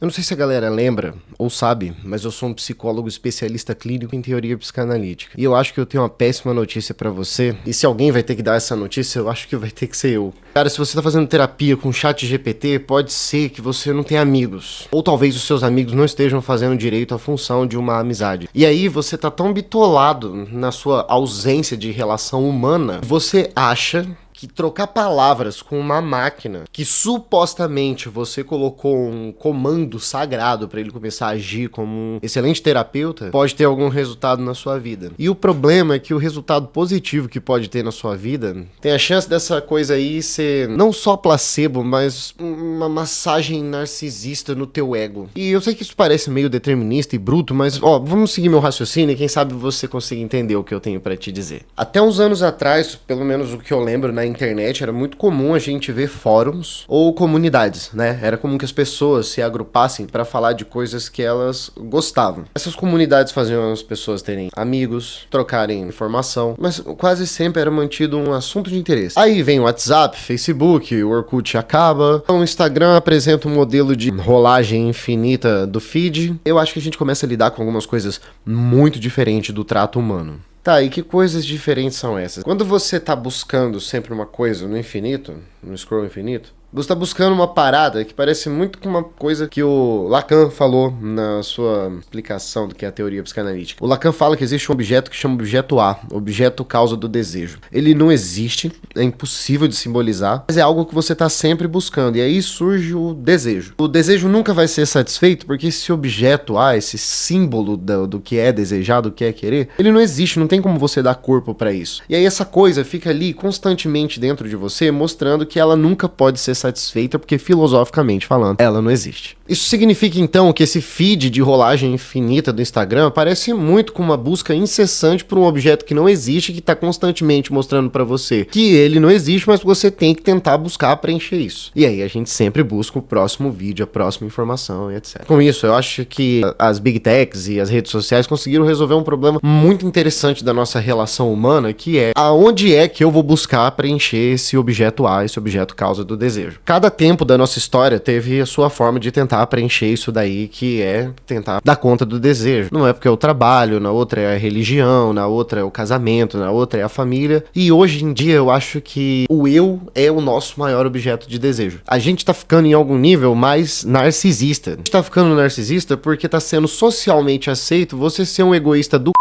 Eu não sei se a galera lembra ou sabe, mas eu sou um psicólogo especialista clínico em teoria psicanalítica. E eu acho que eu tenho uma péssima notícia pra você. E se alguém vai ter que dar essa notícia, eu acho que vai ter que ser eu. Cara, se você tá fazendo terapia com ChatGPT, pode ser que você não tenha amigos. Ou talvez os seus amigos não estejam fazendo direito à função de uma amizade. E aí você tá tão bitolado na sua ausência de relação humana, você acha que trocar palavras com uma máquina que supostamente você colocou um comando sagrado para ele começar a agir como um excelente terapeuta pode ter algum resultado na sua vida. E o problema é que o resultado positivo que pode ter na sua vida tem a chance dessa coisa aí ser não só placebo, mas uma massagem narcisista no teu ego. E eu sei que isso parece meio determinista e bruto, mas ó, vamos seguir meu raciocínio e quem sabe você consiga entender o que eu tenho para te dizer. Até uns anos atrás, pelo menos o que eu lembro na internet, era muito comum a gente ver fóruns ou comunidades, né? Era comum que as pessoas se agrupassem para falar de coisas que elas gostavam. Essas comunidades faziam as pessoas terem amigos, trocarem informação, mas quase sempre era mantido um assunto de interesse. Aí vem o WhatsApp, Facebook, o Orkut acaba, o Instagram apresenta um modelo de rolagem infinita do feed. Eu acho que a gente começa a lidar com algumas coisas muito diferentes do trato humano. Tá, e que coisas diferentes são essas? Quando você tá buscando sempre uma coisa no infinito, no scroll infinito, você tá buscando uma parada que parece muito com uma coisa que o Lacan falou na sua explicação do que é a teoria psicanalítica. O Lacan fala que existe um objeto que chama objeto A, objeto causa do desejo. Ele não existe, é impossível de simbolizar, mas é algo que você tá sempre buscando, e aí surge o desejo. O desejo nunca vai ser satisfeito porque esse objeto A, esse símbolo do que é desejado, do que é querer, ele não existe, não tem como você dar corpo pra isso. E aí essa coisa fica ali constantemente dentro de você, mostrando que ela nunca pode ser satisfeita, porque filosoficamente falando, ela não existe. Isso significa então que esse feed de rolagem infinita do Instagram parece muito com uma busca incessante por um objeto que não existe, que está constantemente mostrando para você que ele não existe, mas você tem que tentar buscar preencher isso. E aí a gente sempre busca o próximo vídeo, a próxima informação e etc. Com isso, eu acho que as big techs e as redes sociais conseguiram resolver um problema muito interessante da nossa relação humana, que é aonde é que eu vou buscar preencher esse objeto A, esse objeto causa do desejo. Cada tempo da nossa história teve a sua forma de tentar preencher isso daí, que é tentar dar conta do desejo. Numa época é o trabalho, na outra é a religião, na outra é o casamento, na outra é a família. E hoje em dia eu acho que o eu é o nosso maior objeto de desejo. A gente tá ficando em algum nível mais narcisista. A gente tá ficando narcisista porque tá sendo socialmente aceito você ser um egoísta do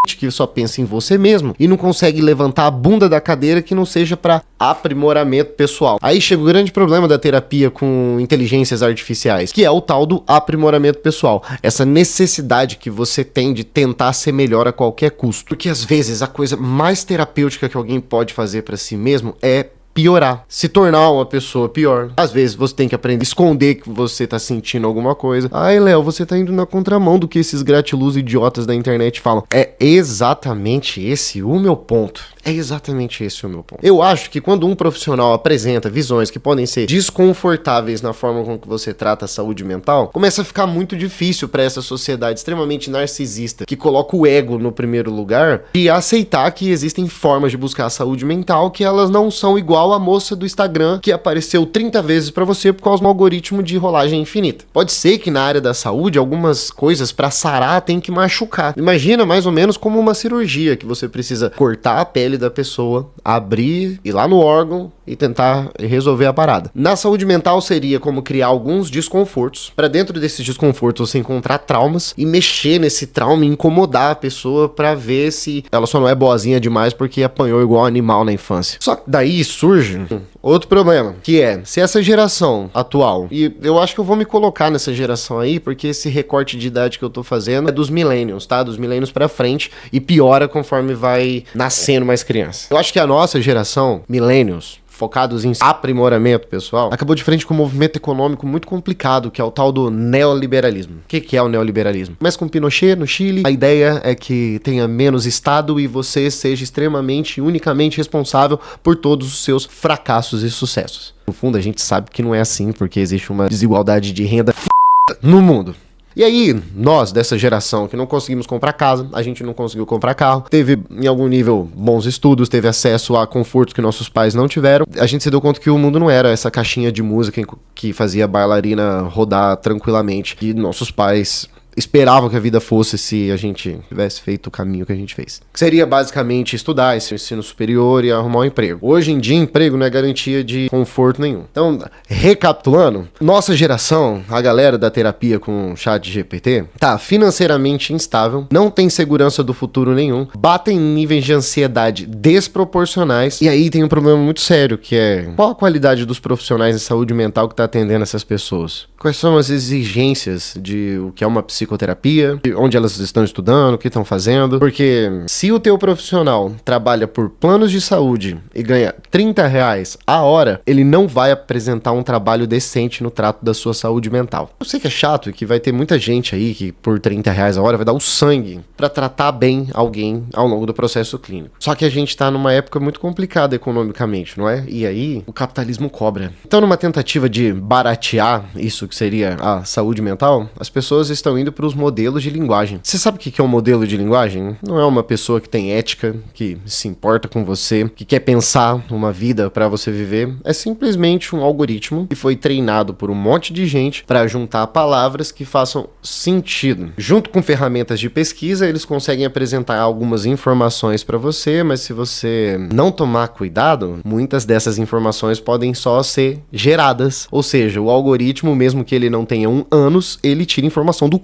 que só pensa em você mesmo e não consegue levantar a bunda da cadeira que não seja para aprimoramento pessoal. Aí chega o grande problema da terapia com inteligências artificiais, que é o tal do aprimoramento pessoal. Essa necessidade que você tem de tentar ser melhor a qualquer custo. Porque às vezes a coisa mais terapêutica que alguém pode fazer para si mesmo é piorar, se tornar uma pessoa pior. Às vezes você tem que aprender a esconder que você tá sentindo alguma coisa. Ai, Léo, você tá indo na contramão do que esses gratiluz idiotas da internet falam. É exatamente esse o meu ponto. É exatamente esse o meu ponto. Eu acho que quando um profissional apresenta visões que podem ser desconfortáveis na forma com que você trata a saúde mental, começa a ficar muito difícil para essa sociedade extremamente narcisista, que coloca o ego no primeiro lugar, e aceitar que existem formas de buscar a saúde mental que elas não são igual a moça do Instagram que apareceu 30 vezes para você por causa de um algoritmo de rolagem infinita. Pode ser que na área da saúde algumas coisas para sarar tem que machucar. Imagina mais ou menos como uma cirurgia que você precisa cortar a pele da pessoa, abrir, ir lá no órgão e tentar resolver a parada. Na saúde mental seria como criar alguns desconfortos, para dentro desses desconfortos você encontrar traumas e mexer nesse trauma e incomodar a pessoa para ver se ela só não é boazinha demais porque apanhou igual animal na infância. Só que daí surge outro problema, que é, se essa geração atual, e eu acho que eu vou me colocar nessa geração aí, porque esse recorte de idade que eu tô fazendo é dos millennials, tá? Dos millennials pra frente, e piora conforme vai nascendo mais criança. Eu acho que a nossa geração, millennials, focados em aprimoramento pessoal, acabou de frente com um movimento econômico muito complicado, que é o tal do neoliberalismo. O que é o neoliberalismo? Começa com Pinochet no Chile. A ideia é que tenha menos Estado e você seja extremamente e unicamente responsável por todos os seus fracassos e sucessos. No fundo, a gente sabe que não é assim, porque existe uma desigualdade de renda no mundo. E aí, nós dessa geração que não conseguimos comprar casa, a gente não conseguiu comprar carro, teve em algum nível bons estudos, teve acesso a confortos que nossos pais não tiveram, a gente se deu conta que o mundo não era essa caixinha de música que fazia a bailarina rodar tranquilamente, que nossos pais esperavam que a vida fosse se a gente tivesse feito o caminho que a gente fez. Que seria basicamente estudar esse ensino superior e arrumar um emprego. Hoje em dia, emprego não é garantia de conforto nenhum. Então, recapitulando, nossa geração, a galera da terapia com chat GPT, tá financeiramente instável, não tem segurança do futuro nenhum, batem em níveis de ansiedade desproporcionais, e aí tem um problema muito sério, que é qual a qualidade dos profissionais de saúde mental que tá atendendo essas pessoas? Quais são as exigências de o que é uma psicoterapia, onde elas estão estudando, o que estão fazendo, porque se o teu profissional trabalha por planos de saúde e ganha R$30 a hora, ele não vai apresentar um trabalho decente no trato da sua saúde mental. Eu sei que é chato e que vai ter muita gente aí que por R$30 a hora vai dar o sangue pra tratar bem alguém ao longo do processo clínico. Só que a gente tá numa época muito complicada economicamente, não é? E aí o capitalismo cobra. Então, numa tentativa de baratear isso que seria a saúde mental, as pessoas estão indo para os modelos de linguagem. Você sabe o que é um modelo de linguagem? Não é uma pessoa que tem ética, que se importa com você, que quer pensar uma vida para você viver. É simplesmente um algoritmo que foi treinado por um monte de gente para juntar palavras que façam sentido. Junto com ferramentas de pesquisa, eles conseguem apresentar algumas informações para você, mas se você não tomar cuidado, muitas dessas informações podem só ser geradas. Ou seja, o algoritmo, mesmo que ele não tenha um ânus, ele tira informação do c...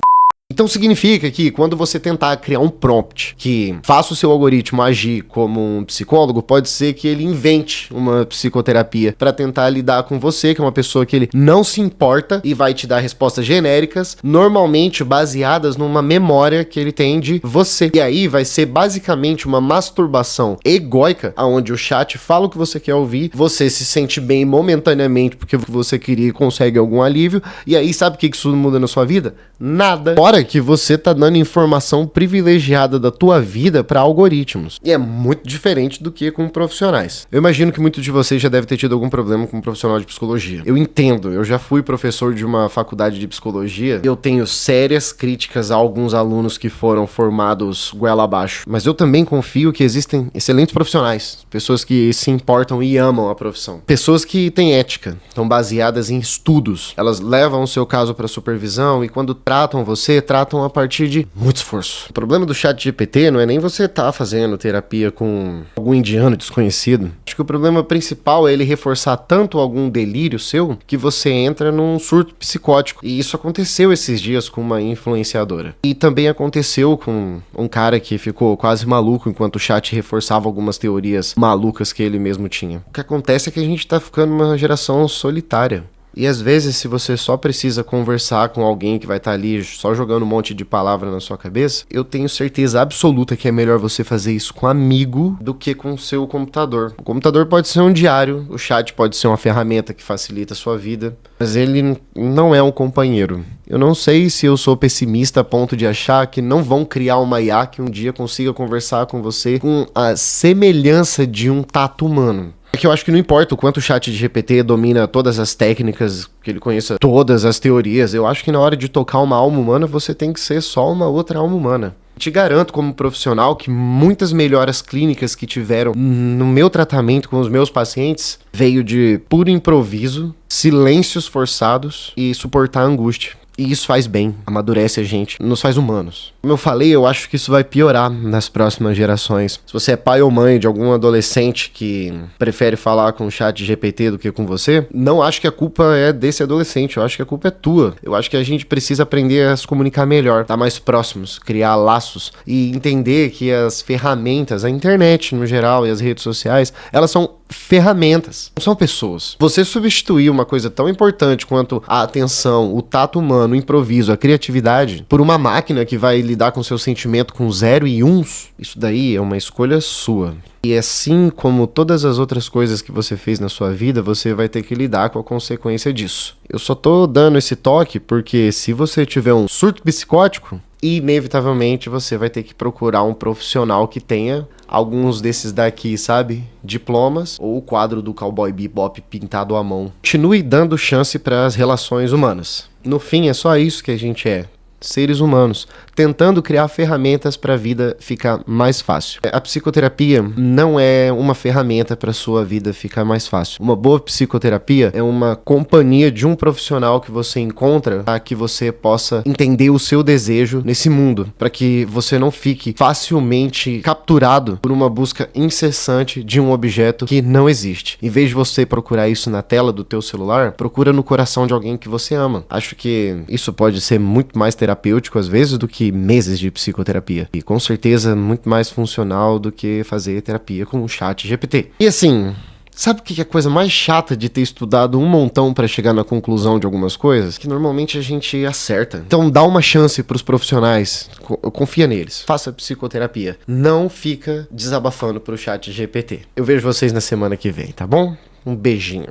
Então significa que quando você tentar criar um prompt que faça o seu algoritmo agir como um psicólogo, pode ser que ele invente uma psicoterapia para tentar lidar com você, que é uma pessoa que ele não se importa e vai te dar respostas genéricas, normalmente baseadas numa memória que ele tem de você. E aí vai ser basicamente uma masturbação egóica, onde o chat fala o que você quer ouvir, você se sente bem momentaneamente porque você queria e consegue algum alívio, e aí sabe o que isso muda na sua vida? Nada. Fora que você tá dando informação privilegiada da tua vida para algoritmos. E é muito diferente do que com profissionais. Eu imagino que muitos de vocês já devem ter tido algum problema com um profissional de psicologia. Eu entendo, eu já fui professor de uma faculdade de psicologia e eu tenho sérias críticas a alguns alunos que foram formados goela abaixo. Mas eu também confio que existem excelentes profissionais, pessoas que se importam e amam a profissão. Pessoas que têm ética, estão baseadas em estudos. Elas levam o seu caso para supervisão e quando tratam você, tratam a partir de muito esforço. O problema do chat GPT não é nem você tá fazendo terapia com algum indiano desconhecido. Acho que o problema principal é ele reforçar tanto algum delírio seu que você entra num surto psicótico. E isso aconteceu esses dias com uma influenciadora. E também aconteceu com um cara que ficou quase maluco enquanto o chat reforçava algumas teorias malucas que ele mesmo tinha. O que acontece é que a gente tá ficando uma geração solitária. E às vezes, se você só precisa conversar com alguém que vai estar ali só jogando um monte de palavra na sua cabeça, eu tenho certeza absoluta que é melhor você fazer isso com amigo do que com o seu computador. O computador pode ser um diário, o chat pode ser uma ferramenta que facilita a sua vida, mas ele não é um companheiro. Eu não sei se eu sou pessimista a ponto de achar que não vão criar uma IA que um dia consiga conversar com você com a semelhança de um tato humano. É que eu acho que não importa o quanto o chat de GPT domina todas as técnicas, que ele conheça todas as teorias, eu acho que na hora de tocar uma alma humana, você tem que ser só uma outra alma humana. Te garanto como profissional que muitas melhoras clínicas que tiveram no meu tratamento com os meus pacientes veio de puro improviso, silêncios forçados e suportar a angústia. E isso faz bem, amadurece a gente, nos faz humanos. Como eu falei, eu acho que isso vai piorar nas próximas gerações. Se você é pai ou mãe de algum adolescente que prefere falar com o chat GPT do que com você, não acho que a culpa é desse adolescente, eu acho que a culpa é tua. Eu acho que a gente precisa aprender a se comunicar melhor, estar mais próximos, criar laços e entender que as ferramentas, a internet no geral e as redes sociais, elas são ferramentas, não são pessoas. Você substituir uma coisa tão importante quanto a atenção, o tato humano, o improviso, a criatividade, por uma máquina que vai lidar com seu sentimento com 0 e 1, isso daí é uma escolha sua. E assim como todas as outras coisas que você fez na sua vida, você vai ter que lidar com a consequência disso. Eu só tô dando esse toque porque se você tiver um surto psicótico, inevitavelmente você vai ter que procurar um profissional que tenha alguns desses daqui, sabe? Diplomas ou o quadro do Cowboy Bebop pintado à mão. Continue dando chance para as relações humanas. No fim, é só isso que a gente é. seres humanos, tentando criar ferramentas para a vida ficar mais fácil. A psicoterapia não é uma ferramenta para sua vida ficar mais fácil. Uma boa psicoterapia é uma companhia de um profissional que você encontra para que você possa entender o seu desejo nesse mundo, para que você não fique facilmente capturado por uma busca incessante de um objeto que não existe. Em vez de você procurar isso na tela do teu celular, procura no coração de alguém que você ama. Acho que isso pode ser muito mais terapêutico às vezes do que meses de psicoterapia. E com certeza muito mais funcional do que fazer terapia com o ChatGPT. E assim, sabe o que é a coisa mais chata de ter estudado um montão pra chegar na conclusão de algumas coisas? Que normalmente a gente acerta. Então dá uma chance pros profissionais, confia neles, faça psicoterapia. Não fica desabafando pro ChatGPT. Eu vejo vocês na semana que vem, tá bom? Um beijinho.